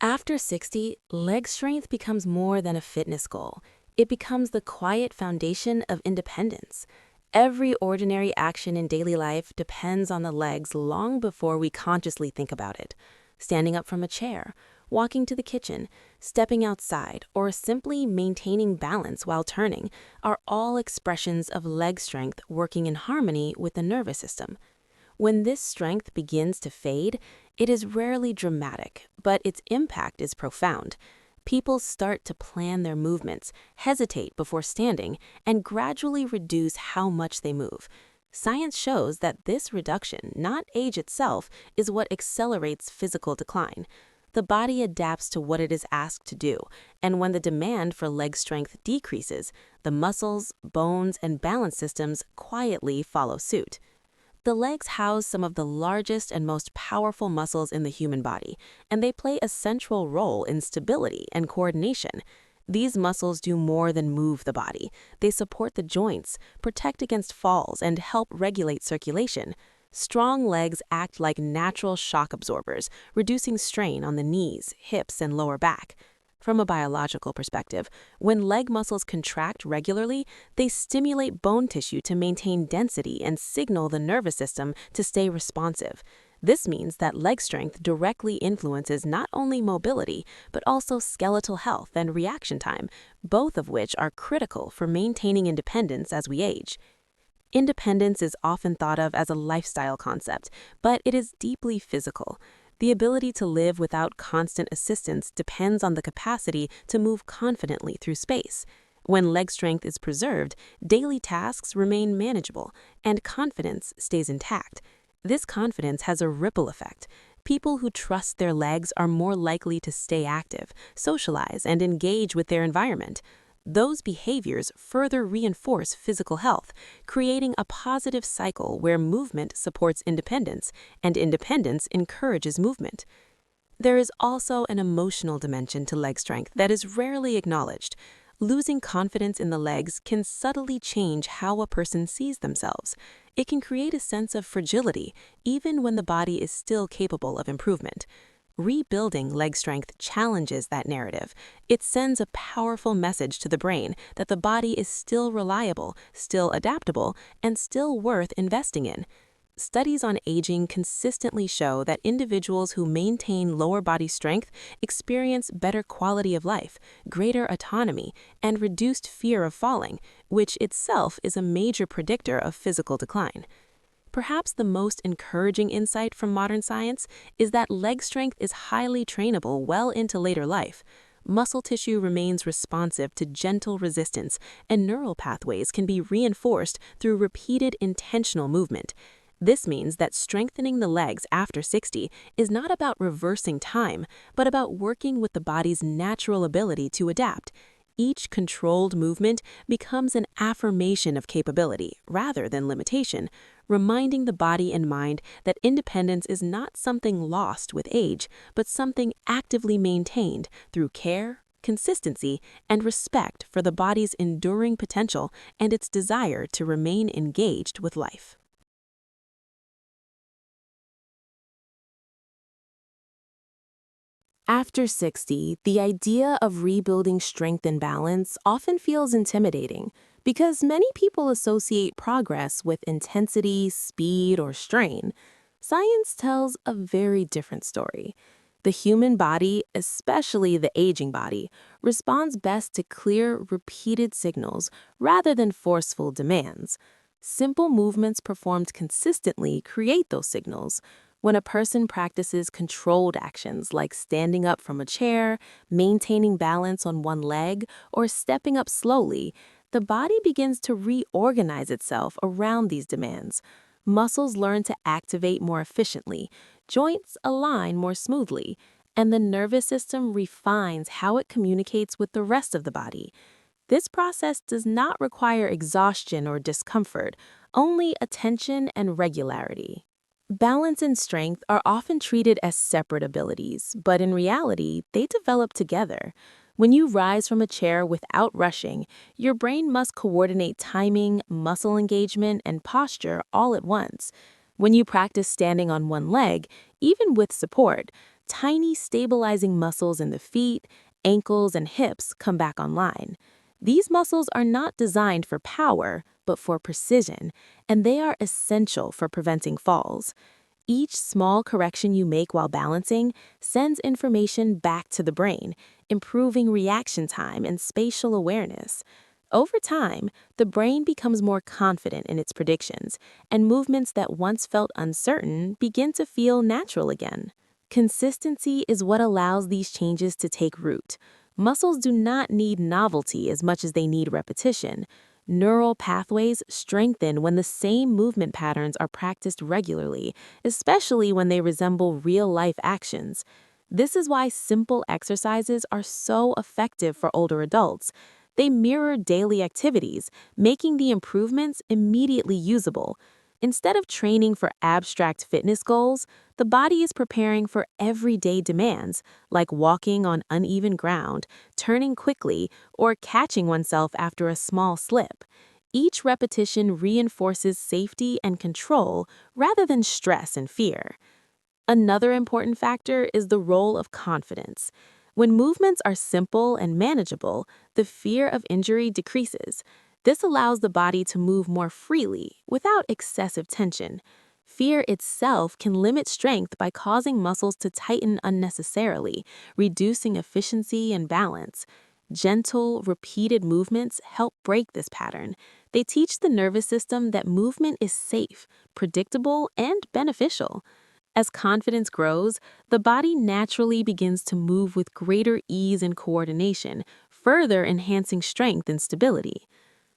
After 60, leg strength becomes more than a fitness goal. It becomes the quiet foundation of independence. Every ordinary action in daily life depends on the legs long before we consciously think about it. Standing up from a chair, walking to the kitchen, stepping outside, or simply maintaining balance while turning are all expressions of leg strength working in harmony with the nervous system. When this strength begins to fade, it is rarely dramatic, but its impact is profound. People start to plan their movements, hesitate before standing, and gradually reduce how much they move. Science shows that this reduction, not age itself, is what accelerates physical decline. The body adapts to what it is asked to do, and when the demand for leg strength decreases, the muscles, bones, and balance systems quietly follow suit. The legs house some of the largest and most powerful muscles in the human body, and they play a central role in stability and coordination. These muscles do more than move the body. They support the joints, protect against falls, and help regulate circulation. Strong legs act like natural shock absorbers, reducing strain on the knees, hips, and lower back. From a biological perspective, when leg muscles contract regularly, they stimulate bone tissue to maintain density and signal the nervous system to stay responsive. This means that leg strength directly influences not only mobility, but also skeletal health and reaction time, both of which are critical for maintaining independence as we age. Independence is often thought of as a lifestyle concept, but it is deeply physical. The ability to live without constant assistance depends on the capacity to move confidently through space. When leg strength is preserved, daily tasks remain manageable, and confidence stays intact. This confidence has a ripple effect. People who trust their legs are more likely to stay active, socialize, and engage with their environment. Those behaviors further reinforce physical health, creating a positive cycle where movement supports independence and independence encourages movement. There is also an emotional dimension to leg strength that is rarely acknowledged. Losing confidence in the legs can subtly change how a person sees themselves. It can create a sense of fragility, even when the body is still capable of improvement. Rebuilding leg strength challenges that narrative. It sends a powerful message to the brain that the body is still reliable, still adaptable, and still worth investing in. Studies on aging consistently show that individuals who maintain lower body strength experience better quality of life, greater autonomy, and reduced fear of falling, which itself is a major predictor of physical decline. Perhaps the most encouraging insight from modern science is that leg strength is highly trainable well into later life. Muscle tissue remains responsive to gentle resistance, and neural pathways can be reinforced through repeated intentional movement. This means that strengthening the legs after 60 is not about reversing time, but about working with the body's natural ability to adapt. Each controlled movement becomes an affirmation of capability rather than limitation, reminding the body and mind that independence is not something lost with age, but something actively maintained through care, consistency, and respect for the body's enduring potential and its desire to remain engaged with life. After 60, the idea of rebuilding strength and balance often feels intimidating because many people associate progress with intensity, speed, or strain. Science tells a very different story. The human body, especially the aging body, responds best to clear, repeated signals rather than forceful demands. Simple movements performed consistently create those signals. When a person practices controlled actions like standing up from a chair, maintaining balance on one leg, or stepping up slowly, the body begins to reorganize itself around these demands. Muscles learn to activate more efficiently, joints align more smoothly, and the nervous system refines how it communicates with the rest of the body. This process does not require exhaustion or discomfort, only attention and regularity. Balance and strength are often treated as separate abilities, but in reality, they develop together. When you rise from a chair without rushing, your brain must coordinate timing, muscle engagement, and posture all at once. When you practice standing on one leg, even with support, tiny stabilizing muscles in the feet, ankles, and hips come back online. These muscles are not designed for power, but for precision, and they are essential for preventing falls. Each small correction you make while balancing sends information back to the brain, improving reaction time and spatial awareness. Over time, the brain becomes more confident in its predictions, and movements that once felt uncertain begin to feel natural again. Consistency is what allows these changes to take root. Muscles do not need novelty as much as they need repetition. Neural pathways strengthen when the same movement patterns are practiced regularly, especially when they resemble real-life actions. This is why simple exercises are so effective for older adults. They mirror daily activities, making the improvements immediately usable. Instead of training for abstract fitness goals, the body is preparing for everyday demands, like walking on uneven ground, turning quickly, or catching oneself after a small slip. Each repetition reinforces safety and control rather than stress and fear. Another important factor is the role of confidence. When movements are simple and manageable, the fear of injury decreases. This allows the body to move more freely without excessive tension. Fear itself can limit strength by causing muscles to tighten unnecessarily, reducing efficiency and balance. Gentle, repeated movements help break this pattern. They teach the nervous system that movement is safe, predictable, and beneficial. As confidence grows, the body naturally begins to move with greater ease and coordination, further enhancing strength and stability.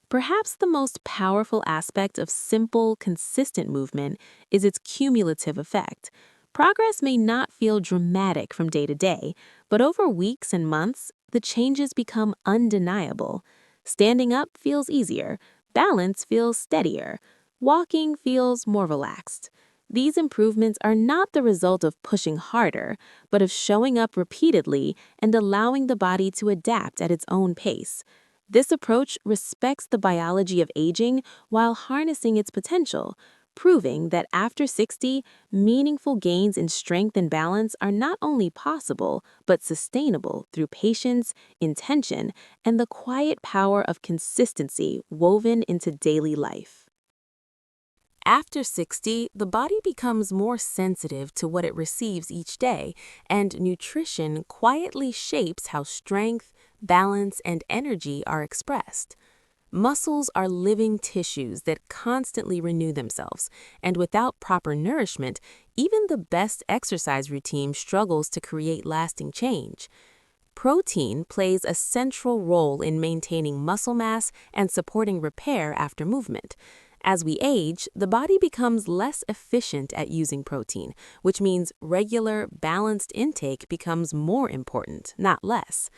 Perhaps the most powerful aspect of simple, consistent movement is its cumulative effect. Progress may not feel dramatic from day to day, but over weeks and months, the changes become undeniable. Standing up feels easier, balance feels steadier, walking feels more relaxed. These improvements are not the result of pushing harder, but of showing up repeatedly and allowing the body to adapt at its own pace. This approach respects the biology of aging while harnessing its potential, proving that after 60, meaningful gains in strength and balance are not only possible, but sustainable through patience, intention, and the quiet power of consistency woven into daily life. After 60, the body becomes more sensitive to what it receives each day, and nutrition quietly shapes how strength, balance, and energy are expressed. Muscles are living tissues that constantly renew themselves, and without proper nourishment, even the best exercise routine struggles to create lasting change. Protein plays a central role in maintaining muscle mass and supporting repair after movement. As we age, the body becomes less efficient at using protein, which means regular, balanced intake becomes more important, not less.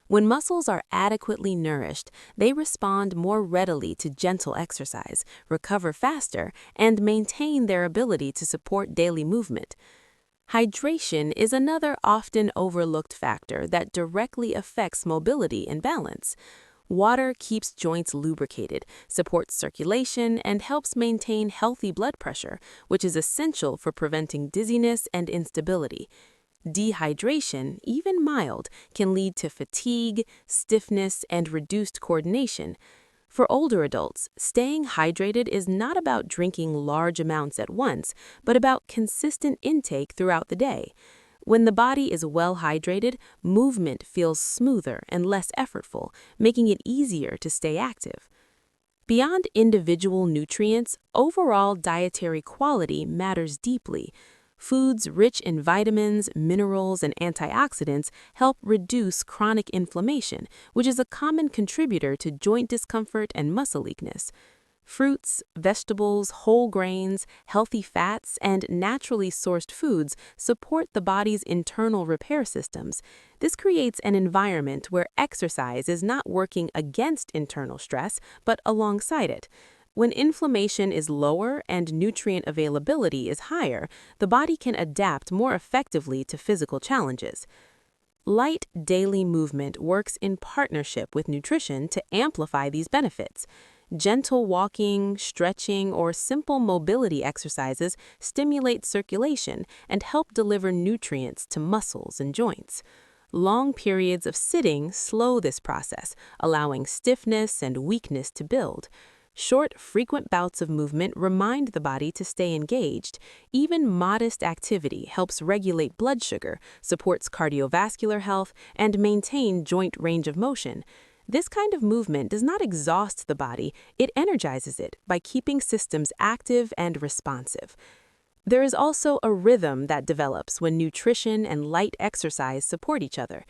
When muscles are adequately nourished, they respond more readily to gentle exercise, recover faster, and maintain their ability to support daily movement. Hydration is another often overlooked factor that directly affects mobility and balance. Water keeps joints lubricated, supports circulation, and helps maintain healthy blood pressure, which is essential for preventing dizziness and instability. Dehydration, even mild, can lead to fatigue, stiffness, and reduced coordination. For older adults, staying hydrated is not about drinking large amounts at once, but about consistent intake throughout the day. When the body is well hydrated, movement feels smoother and less effortful, making it easier to stay active. Beyond individual nutrients, overall dietary quality matters deeply. Foods rich in vitamins, minerals, and antioxidants help reduce chronic inflammation, which is a common contributor to joint discomfort and muscle weakness. Fruits, vegetables, whole grains, healthy fats, and naturally sourced foods support the body's internal repair systems. This creates an environment where exercise is not working against internal stress, but alongside it. When inflammation is lower and nutrient availability is higher, the body can adapt more effectively to physical challenges. Light daily movement works in partnership with nutrition to amplify these benefits. Gentle walking, stretching, or simple mobility exercises stimulate circulation and help deliver nutrients to muscles and joints. Long periods of sitting slow this process, allowing stiffness and weakness to build. Short, frequent bouts of movement remind the body to stay engaged. Even modest activity helps regulate blood sugar, supports cardiovascular health, and maintain joint range of motion. This kind of movement does not exhaust the body, it energizes it by keeping systems active and responsive. There is also a rhythm that develops when nutrition and light exercise support each other.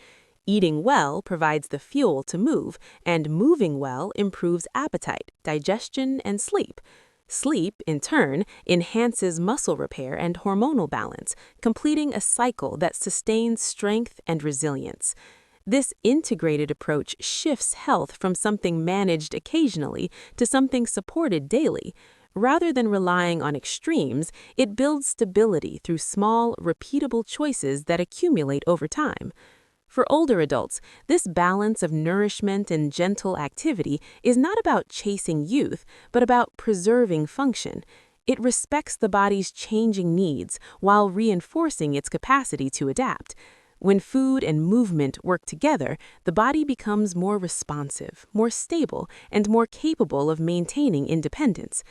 Eating well provides the fuel to move, and moving well improves appetite, digestion, and sleep. Sleep, in turn, enhances muscle repair and hormonal balance, completing a cycle that sustains strength and resilience. This integrated approach shifts health from something managed occasionally to something supported daily. Rather than relying on extremes, it builds stability through small, repeatable choices that accumulate over time. For older adults, this balance of nourishment and gentle activity is not about chasing youth, but about preserving function. It respects the body's changing needs while reinforcing its capacity to adapt. When food and movement work together, the body becomes more responsive, more stable, and more capable of maintaining independence.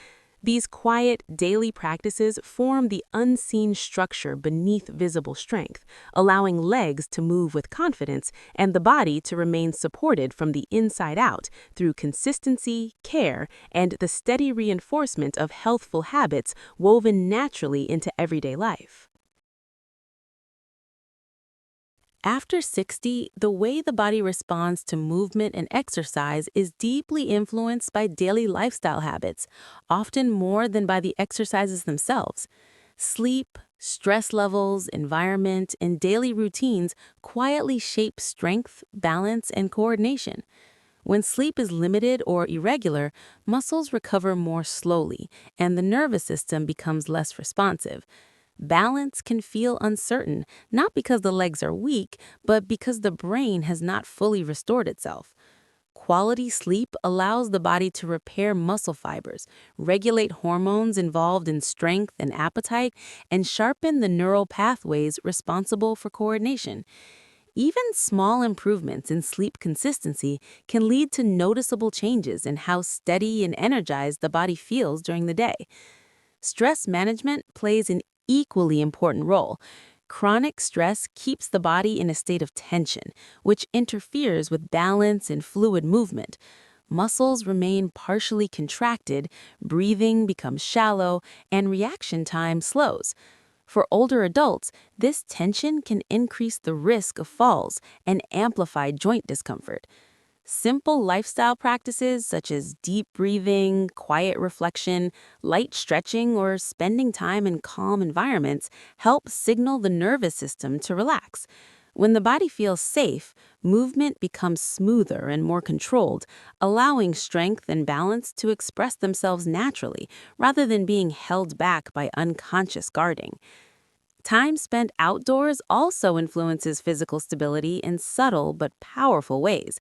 These quiet, daily practices form the unseen structure beneath visible strength, allowing legs to move with confidence and the body to remain supported from the inside out through consistency, care, and the steady reinforcement of healthful habits woven naturally into everyday life. After 60, the way the body responds to movement and exercise is deeply influenced by daily lifestyle habits, often more than by the exercises themselves. Sleep, stress levels, environment, and daily routines quietly shape strength, balance, and coordination. When sleep is limited or irregular, muscles recover more slowly, and the nervous system becomes less responsive. Balance can feel uncertain, not because the legs are weak, but because the brain has not fully restored itself. Quality sleep allows the body to repair muscle fibers, regulate hormones involved in strength and appetite, and sharpen the neural pathways responsible for coordination. Even small improvements in sleep consistency can lead to noticeable changes in how steady and energized the body feels during the day. Stress management plays an equally important role. Chronic stress keeps the body in a state of tension, which interferes with balance and fluid movement. Muscles remain partially contracted, breathing becomes shallow, and reaction time slows. For older adults, this tension can increase the risk of falls and amplify joint discomfort. Simple lifestyle practices such as deep breathing, quiet reflection, light stretching, or spending time in calm environments help signal the nervous system to relax. When the body feels safe, movement becomes smoother and more controlled, allowing strength and balance to express themselves naturally rather than being held back by unconscious guarding. Time spent outdoors also influences physical stability in subtle but powerful ways.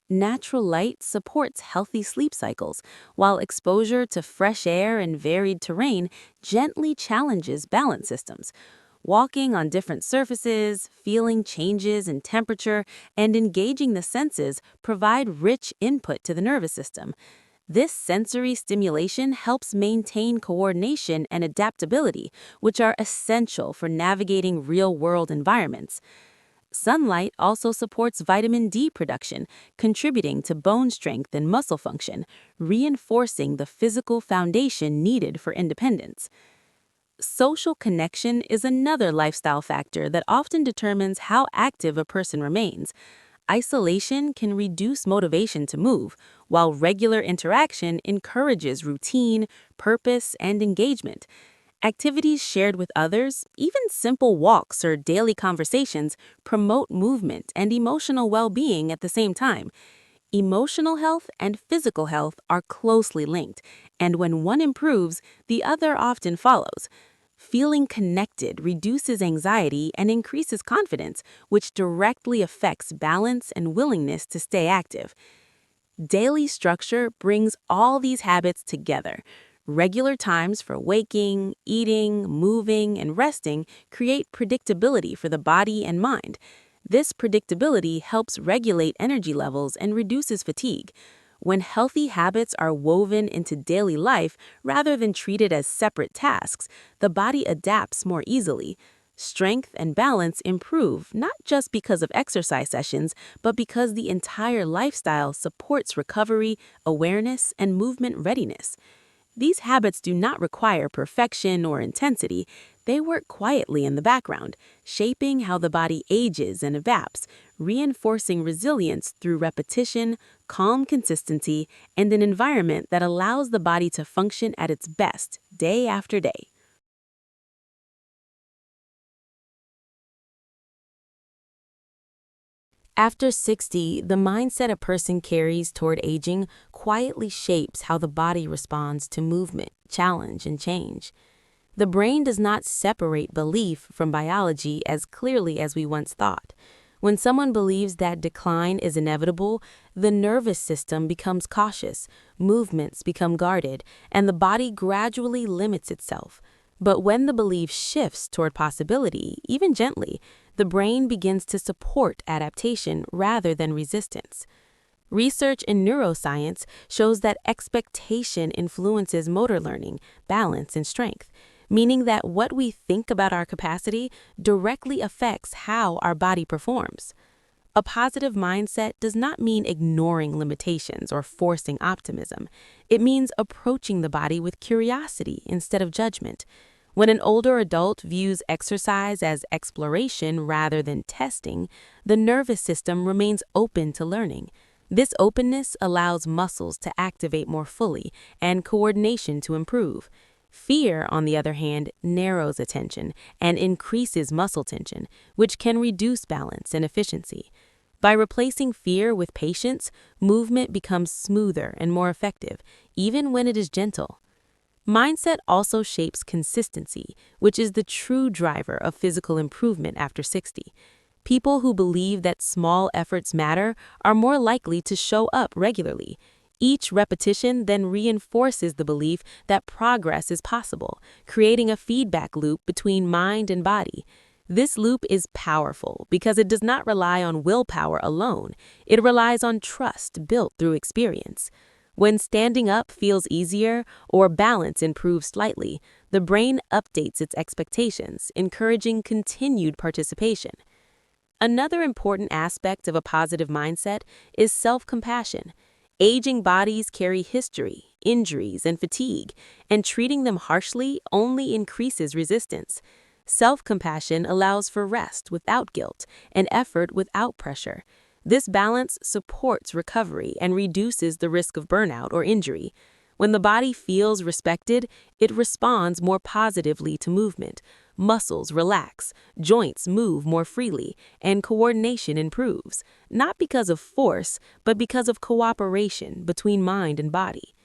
Natural light supports healthy sleep cycles, while exposure to fresh air and varied terrain gently challenges balance systems. Walking on different surfaces, feeling changes in temperature, and engaging the senses provide rich input to the nervous system. This sensory stimulation helps maintain coordination and adaptability, which are essential for navigating real-world environments. Sunlight also supports vitamin D production, contributing to bone strength and muscle function, reinforcing the physical foundation needed for independence. Social connection is another lifestyle factor that often determines how active a person remains. Isolation can reduce motivation to move, while regular interaction encourages routine, purpose, and engagement. Activities shared with others, even simple walks or daily conversations, promote movement and emotional well-being at the same time. Emotional health and physical health are closely linked, and when one improves, the other often follows. Feeling connected reduces anxiety and increases confidence, which directly affects balance and willingness to stay active. Daily structure brings all these habits together. Regular times for waking, eating, moving, and resting create predictability for the body and mind. This predictability helps regulate energy levels and reduces fatigue. When healthy habits are woven into daily life rather than treated as separate tasks, the body adapts more easily. Strength and balance improve not just because of exercise sessions, but because the entire lifestyle supports recovery, awareness, and movement readiness. These habits do not require perfection or intensity. They work quietly in the background, shaping how the body ages and adapts, reinforcing resilience through repetition, calm consistency, and an environment that allows the body to function at its best day after day. After 60, the mindset a person carries toward aging quietly shapes how the body responds to movement, challenge, and change. The brain does not separate belief from biology as clearly as we once thought. When someone believes that decline is inevitable, the nervous system becomes cautious, movements become guarded, and the body gradually limits itself. But when the belief shifts toward possibility, even gently, the brain begins to support adaptation rather than resistance. Research in neuroscience shows that expectation influences motor learning, balance, and strength, meaning that what we think about our capacity directly affects how our body performs. A positive mindset does not mean ignoring limitations or forcing optimism. It means approaching the body with curiosity instead of judgment. When an older adult views exercise as exploration rather than testing, the nervous system remains open to learning. This openness allows muscles to activate more fully and coordination to improve. Fear, on the other hand, narrows attention and increases muscle tension, which can reduce balance and efficiency. By replacing fear with patience, movement becomes smoother and more effective, even when it is gentle. Mindset also shapes consistency, which is the true driver of physical improvement after 60. People who believe that small efforts matter are more likely to show up regularly. Each repetition then reinforces the belief that progress is possible, creating a feedback loop between mind and body. This loop is powerful because it does not rely on willpower alone. It relies on trust built through experience. When standing up feels easier or balance improves slightly, the brain updates its expectations, encouraging continued participation. Another important aspect of a positive mindset is self-compassion. Aging bodies carry history, injuries, and fatigue, and treating them harshly only increases resistance. Self-compassion allows for rest without guilt and effort without pressure. This balance supports recovery and reduces the risk of burnout or injury. When the body feels respected, it responds more positively to movement. Muscles relax, joints move more freely, and coordination improves, not because of force, but because of cooperation between mind and body.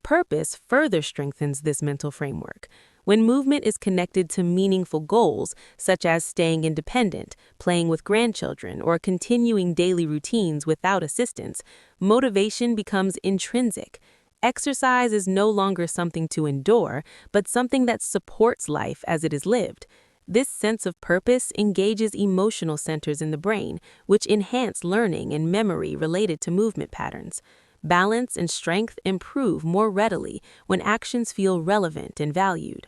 Purpose further strengthens this mental framework. When movement is connected to meaningful goals, such as staying independent, playing with grandchildren, or continuing daily routines without assistance, motivation becomes intrinsic. Exercise is no longer something to endure, but something that supports life as it is lived. This sense of purpose engages emotional centers in the brain, which enhance learning and memory related to movement patterns. Balance and strength improve more readily when actions feel relevant and valued.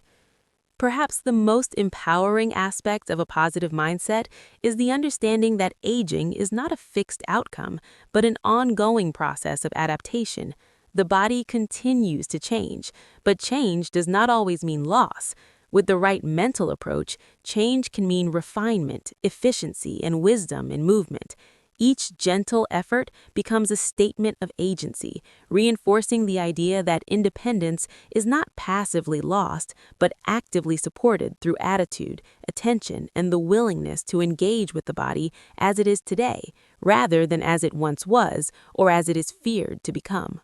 Perhaps the most empowering aspect of a positive mindset is the understanding that aging is not a fixed outcome, but an ongoing process of adaptation. The body continues to change, but change does not always mean loss. With the right mental approach, change can mean refinement, efficiency, and wisdom in movement. Each gentle effort becomes a statement of agency, reinforcing the idea that independence is not passively lost, but actively supported through attitude, attention, and the willingness to engage with the body as it is today, rather than as it once was or as it is feared to become.